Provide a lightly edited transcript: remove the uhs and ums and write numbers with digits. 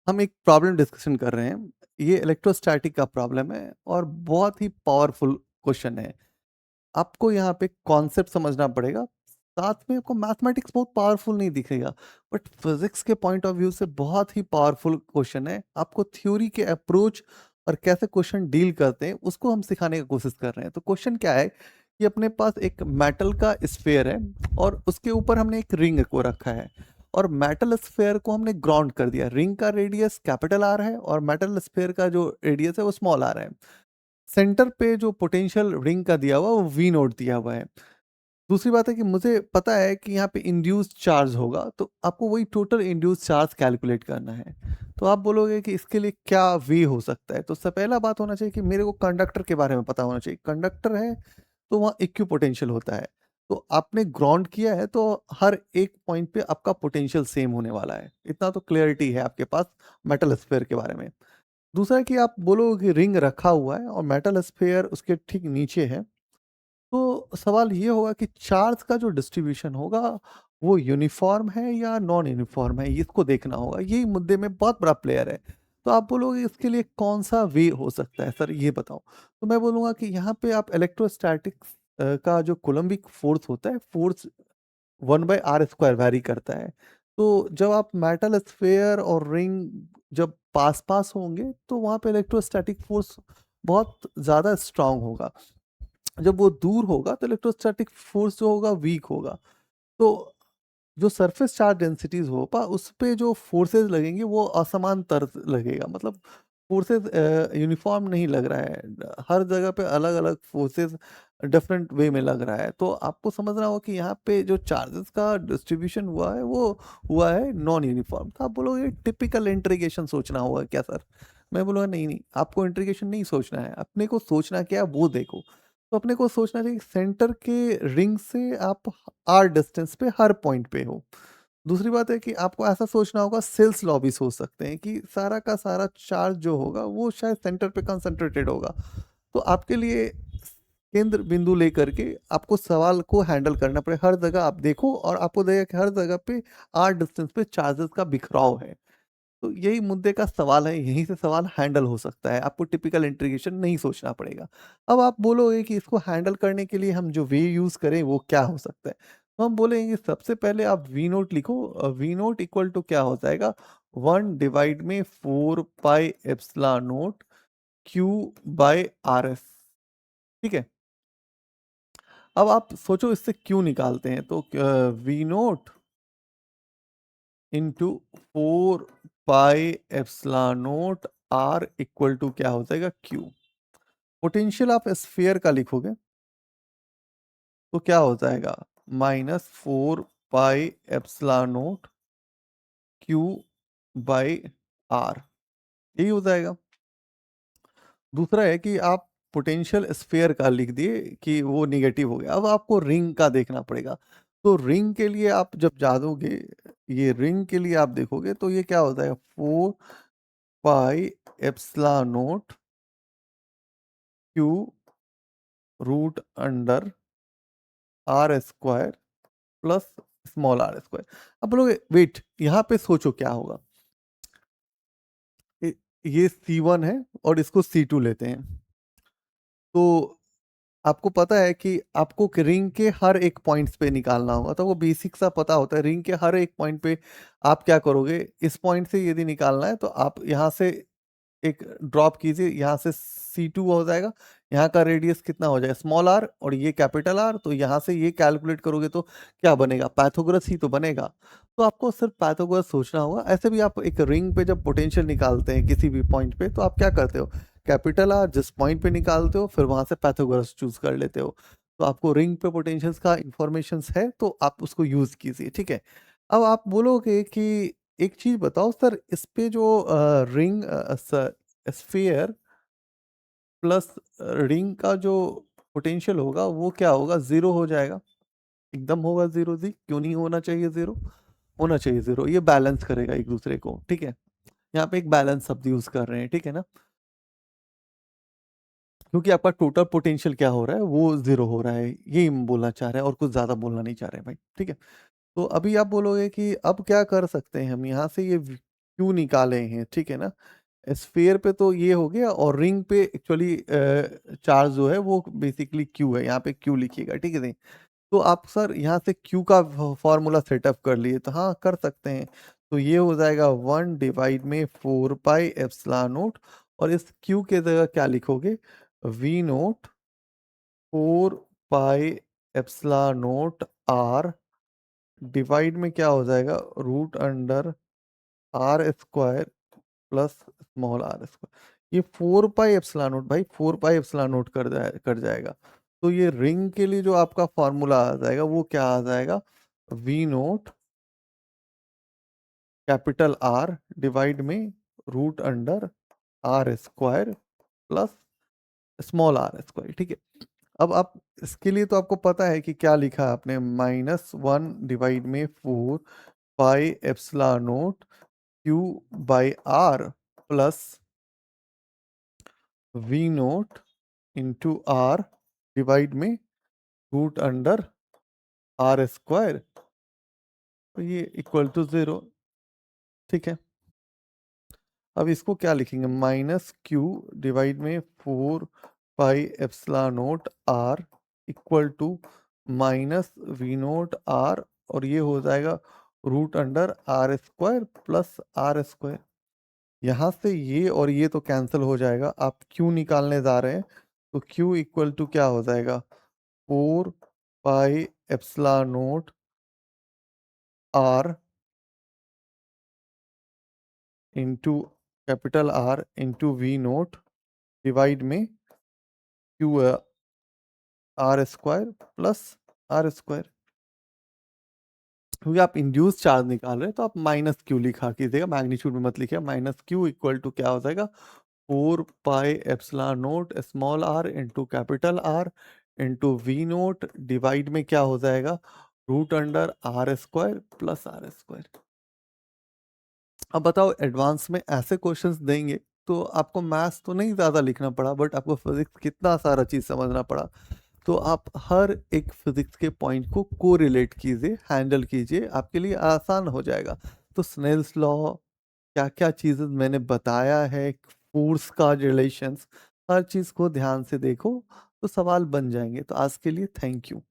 हम एक problem discussion कर रहे हैं। ये इलेक्ट्रोस्टैटिक का प्रॉब्लम है और बहुत ही पावरफुल क्वेश्चन है। आपको यहाँ पे कॉन्सेप्ट समझना पड़ेगा। साथ में आपको मैथमेटिक्स बहुत पावरफुल नहीं दिखेगा, बट फिजिक्स के पॉइंट ऑफ व्यू से बहुत ही पावरफुल क्वेश्चन है। आपको थ्योरी के अप्रोच और कैसे क्वेश्चन डील करते हैं उसको हम सिखाने की कोशिश कर रहे हैं। तो क्वेश्चन क्या है कि अपने पास एक मेटल का स्फीयर है और उसके ऊपर हमने एक रिंग को रखा है और मेटल स्फीयर को हमने ग्राउंड कर दिया। रिंग का रेडियस कैपिटल आर है और मेटल स्फीयर का जो रेडियस है वो स्मॉल आर है। सेंटर पे जो पोटेंशियल रिंग का दिया हुआ वो वी नोट दिया हुआ है। दूसरी बात है कि मुझे पता है कि यहाँ पे इंड्यूस चार्ज होगा, तो आपको वही टोटल इंड्यूस चार्ज कैलकुलेट करना है। तो आप बोलोगे कि इसके लिए क्या वे हो सकता है, तो सबसे पहला बात होना चाहिए कि मेरे को कंडक्टर के बारे में पता होना चाहिए। कंडक्टर है तो वहाँ इक्वी पोटेंशियल होता है। तो आपने ग्राउंड किया है तो हर एक पॉइंट पे आपका पोटेंशियल सेम होने वाला है। इतना तो क्लियरिटी है आपके पास मेटल स्फीयर के बारे में। दूसरा है कि आप बोलोगे कि रिंग रखा हुआ है और मेटल स्फीयर उसके ठीक नीचे है, तो सवाल ये होगा कि चार्ज का जो डिस्ट्रीब्यूशन होगा वो यूनिफॉर्म है या नॉन यूनिफॉर्म है, इसको देखना होगा। यही मुद्दे में बहुत बड़ा प्लेयर है। तो आप बोलोगे इसके लिए कौन सा वे हो सकता है सर, ये बताओ। तो मैं बोलूँगा कि यहाँ पे आप इलेक्ट्रोस्टैटिक्स का जो कोलम्बिक फोर्स होता है, फोर्स 1/r² वैरी करता है। तो जब आप मेटल स्फीयर और रिंग जब पास-पास होंगे तो वहाँ पे इलेक्ट्रोस्टैटिक फोर्स बहुत ज़्यादा स्ट्रॉन्ग होगा। जब वो दूर होगा तो इलेक्ट्रोस्टैटिक फोर्स जो होगा वीक होगा। तो जो सरफेस चार्ज डेंसिटीज होगा उस पे जो फोर्सेस लगेंगे वो असमांतर लगेगा। मतलब फोर्सेस यूनिफॉर्म नहीं लग रहा है, हर जगह पे अलग अलग फोर्सेस डिफरेंट वे में लग रहा है। तो आपको समझना होगा कि यहाँ पे जो चार्जेस का डिस्ट्रीब्यूशन हुआ है वो हुआ है नॉन यूनिफॉर्म। तो आप बोलोगे टिपिकल इंटीग्रेशन सोचना होगा क्या सर। मैं बोलूँगा नहीं नहीं, आपको इंटीग्रेशन नहीं सोचना है, अपने को सोचना क्या है वो देखो। तो अपने को सोचना चाहिए कि सेंटर के रिंग से आप आर डिस्टेंस पे हर पॉइंट पे हो। दूसरी बात है कि आपको ऐसा सोचना होगा, सेल्स लॉ भी सोच सकते हैं कि सारा का सारा चार्ज जो होगा वो शायद सेंटर पे कंसंट्रेटेड होगा। तो आपके लिए केंद्र बिंदु लेकर के आपको सवाल को हैंडल करना पड़े। हर जगह आप देखो और आपको लगेगा कि हर जगह पे आर डिस्टेंस पे चार्जेस का बिखराव है। तो यही मुद्दे का सवाल है, यहीं से सवाल हैंडल हो सकता है, आपको टिपिकल इंटीग्रेशन नहीं सोचना पड़ेगा। अब आप बोलोगे कि इसको हैंडल करने के लिए हम जो वे यूज़ करें वो क्या हो सकता है? तो हम बोलेंगे सबसे पहले आप वी नोट लिखो। वी नोट इक्वल टू क्या हो जाएगा, 1 डिवाइड में 4 pi epsilon nought q by RS. ठीक है? अब आप सोचो इससे क्यू निकालते हैं तो V nought into 4 pi epsilon note r equal to क्या हो जाएगा, क्यू। पोटेंशियल आप स्फीयर का लिखोगे तो क्या हो जाएगा, -4 pi epsilon nought q by r, यही हो जाएगा। दूसरा है कि आप पोटेंशियल स्फीयर का लिख दिए कि वो निगेटिव हो गया। अब आपको रिंग का देखना पड़ेगा। तो रिंग के लिए आप जब जादोगे, ये रिंग के लिए आप देखोगे तो ये क्या हो जाएगा, 4 pi epsilon nought q root under are square plus small are square. अब बोलोगे वेट, यहाँ पे सोचो क्या होगा। ये C1 है और इसको C2 लेते हैं। तो आपको पता है कि आपको रिंग के हर एक पॉइंट्स पे निकालना होगा, तो वो बेसिक सा पता होता है। रिंग के हर एक पॉइंट पे आप क्या करोगे, इस पॉइंट से यदि निकालना है तो आप यहाँ से एक ड्रॉप कीजिए, यहाँ से C2 हो जाएगा। यहाँ का रेडियस कितना हो जाएगा, स्मॉल आर, और ये कैपिटल आर। तो यहाँ से ये कैलकुलेट करोगे तो क्या बनेगा, पाइथागोरस ही तो बनेगा। तो आपको सिर्फ पाइथागोरस सोचना होगा। ऐसे भी आप एक रिंग पे जब पोटेंशियल निकालते हैं किसी भी पॉइंट पे, तो आप क्या करते हो, कैपिटल आर जिस पॉइंट पे निकालते हो फिर वहां से पाइथागोरस चूज कर लेते हो। तो आपको रिंग पे पोटेंशियल्स का इंफॉर्मेशन है तो आप उसको यूज कीजिए। ठीक है? अब आप बोलोगे कि एक चीज बताओ सर, इस पे जो रिंग स्फीयर प्लस रिंग का जो पोटेंशियल होगा वो क्या होगा, जीरो हो जाएगा। एकदम होगा जीरो जी, क्यों नहीं होना चाहिए जीरो, होना चाहिए जीरो। ये बैलेंस करेगा एक दूसरे को। ठीक है? यहाँ पे एक बैलेंस शब्द यूज कर रहे हैं, ठीक है ना, क्योंकि आपका टोटल पोटेंशियल क्या हो रहा है, वो जीरो हो रहा है। यही हम बोलना चाह रहे हैं और कुछ ज्यादा बोलना नहीं चाह रहे हैं भाई। ठीक है? तो अभी आप बोलोगे कि अब क्या कर सकते हैं हम यहाँ से, ये क्यू निकाले हैं, ठीक है ना? स्फीयर पे तो ये हो गया और रिंग पे एक्चुअली चार्ज जो है वो बेसिकली क्यू है, यहाँ पे क्यू लिखिएगा, ठीक है नहीं? तो आप सर यहाँ से क्यू का फॉर्मूला सेटअप कर लिए तो हाँ कर सकते हैं। तो ये हो जाएगा 1 डिवाइड में 4 पाई एप्सिलॉन नोट और इस क्यू के जगह क्या लिखोगे? V nought 4 pi epsilon note r divide में क्या हो जाएगा? Root under are square plus small are square. ये 4 पाई एप्सिलॉन नोट भाई 4 पाई एप्सिलॉन नोट कर जाएगा। तो ये रिंग के लिए जो आपका फॉर्मूला आ जाएगा वो क्या आ जाएगा? V naught capital R divide में root under are square plus small are square, ठीक है। अब आप इसके लिए तो आपको पता है कि क्या लिखा है आपने? -1 डिवाइड में 4 pi epsilon nought q by r plus V nought into r divide में रूट अंडर आर स्क्वायर, तो ये इक्वल टू 0, ठीक है। अब इसको क्या लिखेंगे? -q डिवाइड में 4 pi epsilon note r equal to minus V nought r और ये हो जाएगा root under are square plus are square. यहाँ से ये और ये तो कैंसिल हो जाएगा, आप q निकालने जा रहे हैं तो q इक्वल टू क्या हो जाएगा? 4 pi epsilon note R into capital R into V note divide में Q R square plus are square. क्योंकि आप इंड्यूस चार्ज निकाल रहे हैं तो आप माइनस क्यू लिखा कीजिएगा, मैग्नीट्यूड में मत लिखिए। माइनस क्यू इक्वल टू क्या हो जाएगा? 4 pi epsilon nought small r into capital R into V note divide में क्या हो जाएगा? Root under are square plus are square. अब बताओ एडवांस में ऐसे क्वेश्चंस देंगे तो आपको मैथ्स तो नहीं ज़्यादा लिखना पड़ा बट आपको फिजिक्स कितना सारा चीज़ समझना पड़ा। तो आप हर एक फिजिक्स के पॉइंट को कोरिलेट कीजिए, हैंडल कीजिए, आपके लिए आसान हो जाएगा। तो स्नेल्स लॉ, क्या-क्या चीज़ें मैंने बताया है, फोर्स का रिलेशंस, हर चीज़ को ध्यान से देखो तो सवाल बन जाएँगे। तो आज के लिए थैंक यू।